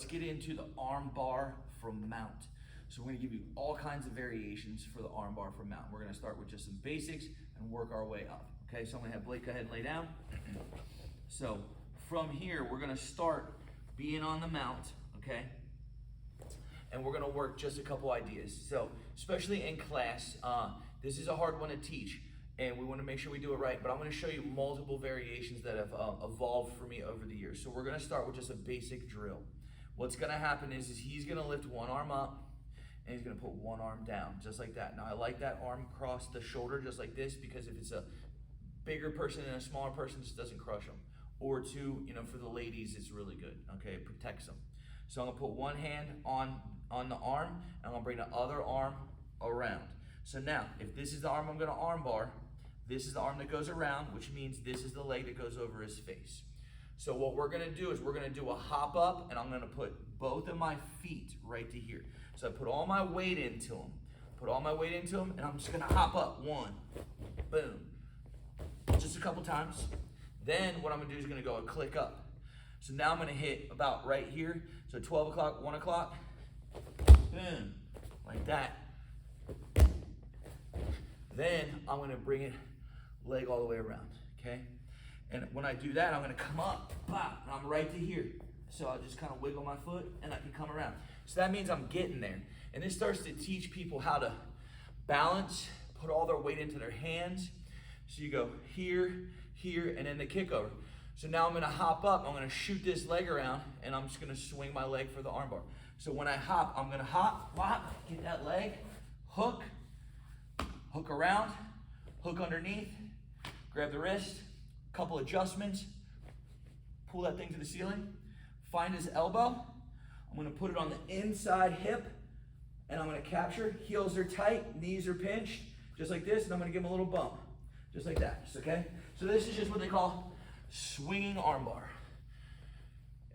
let's get into the arm bar from mount. So we're gonna give you all kinds of variations for the arm bar from mount. We're gonna start with just some basics and work our way up. Okay, so I'm gonna have Blake go ahead and lay down. So from here, we're gonna start being on the mount, okay? And we're gonna work just a couple ideas. So, especially in class, this is a hard one to teach, and we wanna make sure we do it right, but I'm gonna show you multiple variations that have evolved for me over the years. So we're gonna start with just a basic drill. What's gonna happen is he's gonna lift one arm up, and he's gonna put one arm down, just like that. Now I like that arm across the shoulder, just like this, because if it's a bigger person and a smaller person, this doesn't crush them. Or two, you know, for the ladies, it's really good, okay? It protects them. So I'm gonna put one hand on the arm, and I'm gonna bring the other arm around. So now, if this is the arm I'm gonna arm bar, this is the arm that goes around, which means this is the leg that goes over his face. So what we're gonna do is we're gonna do a hop up, and I'm gonna put both of my feet right to here. So I put all my weight into him, and I'm just gonna hop up. One, boom. Just a couple times. Then what I'm gonna do is gonna go a click up. So now I'm gonna hit about right here. So 12 o'clock, 1 o'clock, boom, like that. Then I'm gonna bring it leg all the way around, okay? And when I do that, I'm gonna come up, pop, and I'm right to here. So I'll just kind of wiggle my foot and I can come around. So that means I'm getting there. And this starts to teach people how to balance, put all their weight into their hands. So you go here, here, and then the kick over. So now I'm gonna hop up, I'm gonna shoot this leg around, and I'm just gonna swing my leg for the armbar. So when I hop, I'm gonna hop, get that leg, hook around, hook underneath, grab the wrist, couple adjustments, pull that thing to the ceiling, find his elbow, I'm gonna put it on the inside hip, and I'm gonna capture, heels are tight, knees are pinched, just like this, and I'm gonna give him a little bump, just like that, okay? So this is just what they call swinging armbar.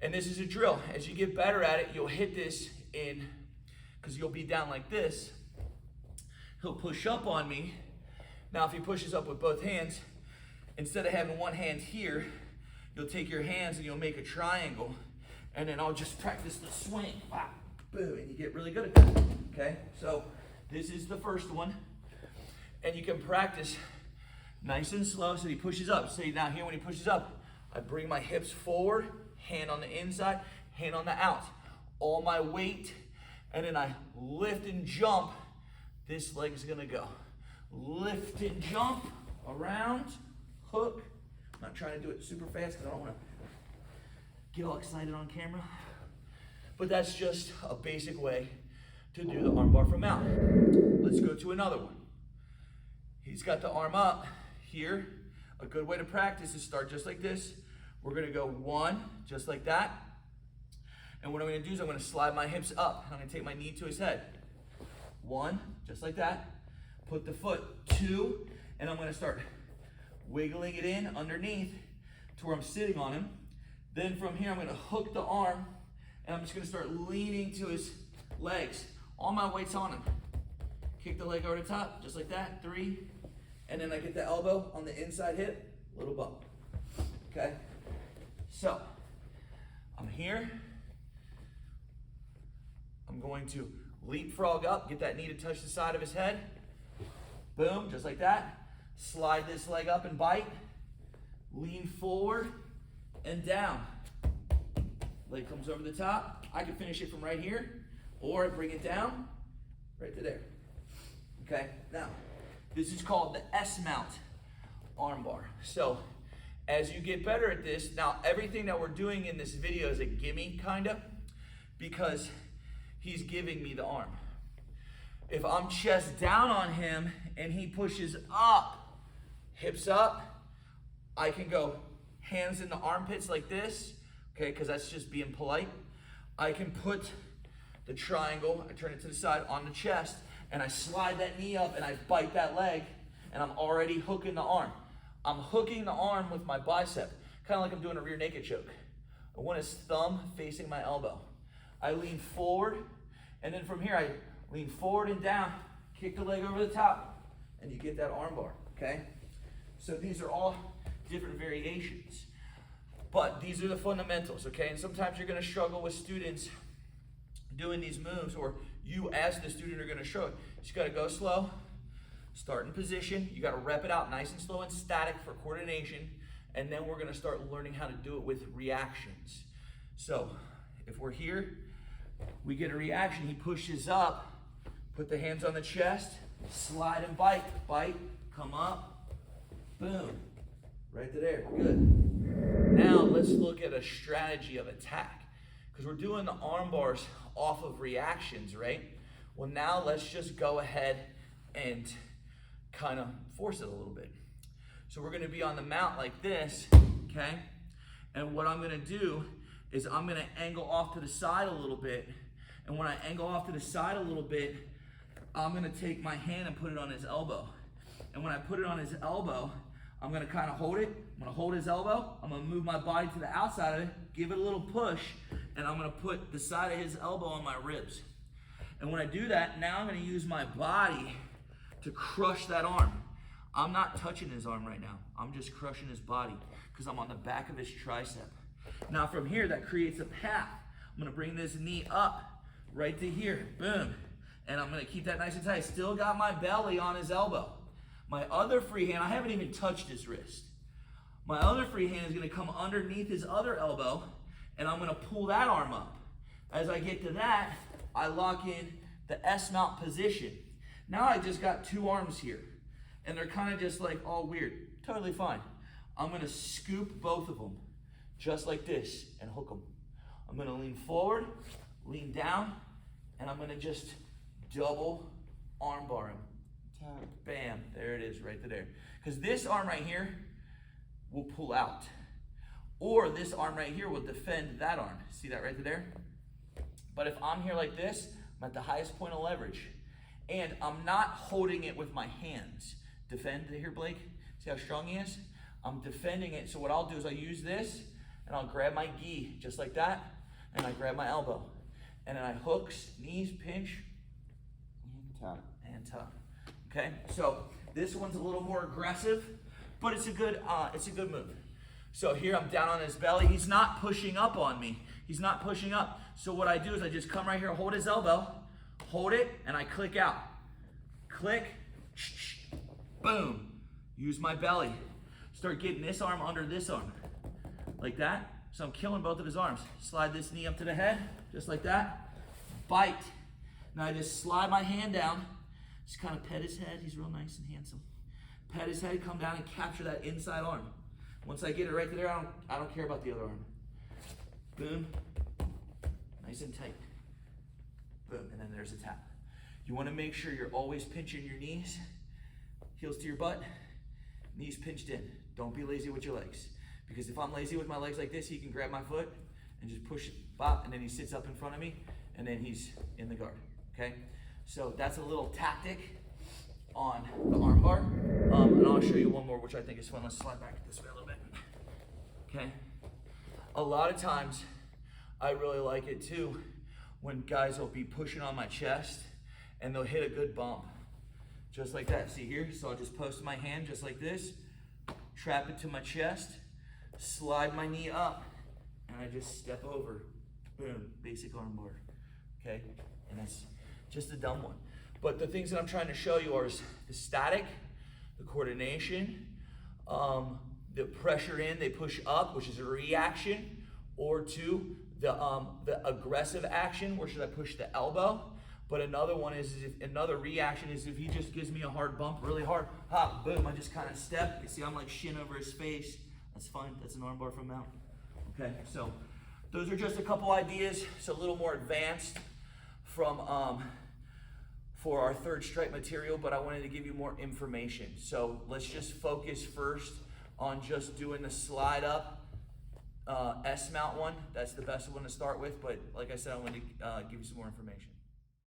And this is a drill. As you get better at it, you'll hit this in, because you'll be down like this. He'll push up on me. Now if he pushes up with both hands, instead of having one hand here, you'll take your hands and you'll make a triangle, and then I'll just practice the swing. Boom, and you get really good at that, okay? So this is the first one, and you can practice nice and slow so he pushes up. See now here when he pushes up, I bring my hips forward, hand on the inside, hand on the out. All my weight, and then I lift and jump. This leg is gonna go. Lift and jump, around, hook. I'm not trying to do it super fast because I don't wanna get all excited on camera. But that's just a basic way to do the armbar from mount. Let's go to another one. He's got the arm up here. A good way to practice is start just like this. We're gonna go one, just like that. And what I'm gonna do is I'm gonna slide my hips up. I'm gonna take my knee to his head. One, just like that. Put the foot, two, and I'm gonna start wiggling it in underneath to where I'm sitting on him. Then from here, I'm gonna hook the arm, and I'm just gonna start leaning to his legs. All my weight's on him. Kick the leg over the top, just like that, three. And then I get the elbow on the inside hip, little bump, okay? So, I'm here. I'm going to leapfrog up, get that knee to touch the side of his head. Boom, just like that. Slide this leg up and bite. Lean forward and down. Leg comes over the top. I can finish it from right here, or I bring it down right to there. Okay, now, this is called the S-mount armbar. So, as you get better at this, now everything that we're doing in this video is a gimme, kinda, because he's giving me the arm. If I'm chest down on him and he pushes up, hips up, I can go hands in the armpits like this, okay, because that's just being polite. I can put the triangle, I turn it to the side on the chest, and I slide that knee up and I bite that leg, and I'm already hooking the arm. I'm hooking the arm with my bicep, kind of like I'm doing a rear naked choke. I want his thumb facing my elbow. I lean forward, and then from here I lean forward and down, kick the leg over the top, and you get that arm bar, okay? So these are all different variations. But these are the fundamentals, okay? And sometimes you're gonna struggle with students doing these moves, or you as the student are gonna struggle. You just gotta go slow, start in position. You gotta rep it out nice and slow and static for coordination. And then we're gonna start learning how to do it with reactions. So if we're here, we get a reaction. He pushes up, put the hands on the chest, slide and bite, come up, boom, right to there, good. Now let's look at a strategy of attack, because we're doing the arm bars off of reactions, right? Well, now let's just go ahead and kind of force it a little bit. So we're gonna be on the mount like this, okay? And what I'm gonna do is I'm gonna angle off to the side a little bit. And when I angle off to the side a little bit, I'm gonna take my hand and put it on his elbow. And when I put it on his elbow, I'm gonna kind of hold it. I'm gonna hold his elbow. I'm gonna move my body to the outside of it, give it a little push, and I'm gonna put the side of his elbow on my ribs. And when I do that, now I'm gonna use my body to crush that arm. I'm not touching his arm right now. I'm just crushing his body because I'm on the back of his tricep. Now from here, that creates a path. I'm gonna bring this knee up right to here, boom. And I'm gonna keep that nice and tight. Still got my belly on his elbow. My other free hand, I haven't even touched his wrist. My other free hand is gonna come underneath his other elbow, and I'm gonna pull that arm up. As I get to that, I lock in the S-mount position. Now I just got two arms here, and they're kind of just like all weird. Totally fine. I'm gonna scoop both of them, just like this, and hook them. I'm gonna lean forward, lean down, and I'm gonna just double arm bar him. Bam, there it is, right to there. Because this arm right here will pull out. Or this arm right here will defend that arm. See that right to there? But if I'm here like this, I'm at the highest point of leverage. And I'm not holding it with my hands. Defend here, Blake. See how strong he is? I'm defending it. So what I'll do is I'll use this, and I'll grab my gi, just like that, and I grab my elbow. And then I hooks, knees, pinch, and tuck. Okay, so this one's a little more aggressive, but it's a good move. So here I'm down on his belly. He's not pushing up on me. He's not pushing up. So what I do is I just come right here, hold his elbow, hold it, and I click out. Click, boom. Use my belly. Start getting this arm under this arm, like that. So I'm killing both of his arms. Slide this knee up to the head, just like that. Bite. Now I just slide my hand down. Just kind of pet his head. He's real nice and handsome. Pet his head, come down and capture that inside arm. Once I get it right there, I don't care about the other arm. Boom. Nice and tight. Boom, and then there's a tap. You want to make sure you're always pinching your knees, heels to your butt, knees pinched in. Don't be lazy with your legs. Because if I'm lazy with my legs like this, he can grab my foot and just push it, bop, and then he sits up in front of me, and then he's in the guard, okay? So that's a little tactic on the arm bar. And I'll show you one more, which I think is fun. Let's slide back this way a little bit. Okay. A lot of times, I really like it too, when guys will be pushing on my chest and they'll hit a good bump. Just like that. See here? So I'll just post my hand just like this, trap it to my chest, slide my knee up, and I just step over. Boom. Basic arm bar. Okay? And that's just a dumb one. But the things that I'm trying to show you are the static, the coordination, the pressure in, they push up, which is a reaction, or two, the aggressive action, where should I push the elbow? But another one is another reaction is if he just gives me a hard bump, really hard, hop, boom, I just kind of step. You see, I'm like shin over his face. That's fine. That's an armbar from mount. Okay, so those are just a couple ideas. It's a little more advanced from for our third stripe material, but I wanted to give you more information. So let's just focus first on just doing the slide up S-mount one. That's the best one to start with, but like I said, I wanted to give you some more information.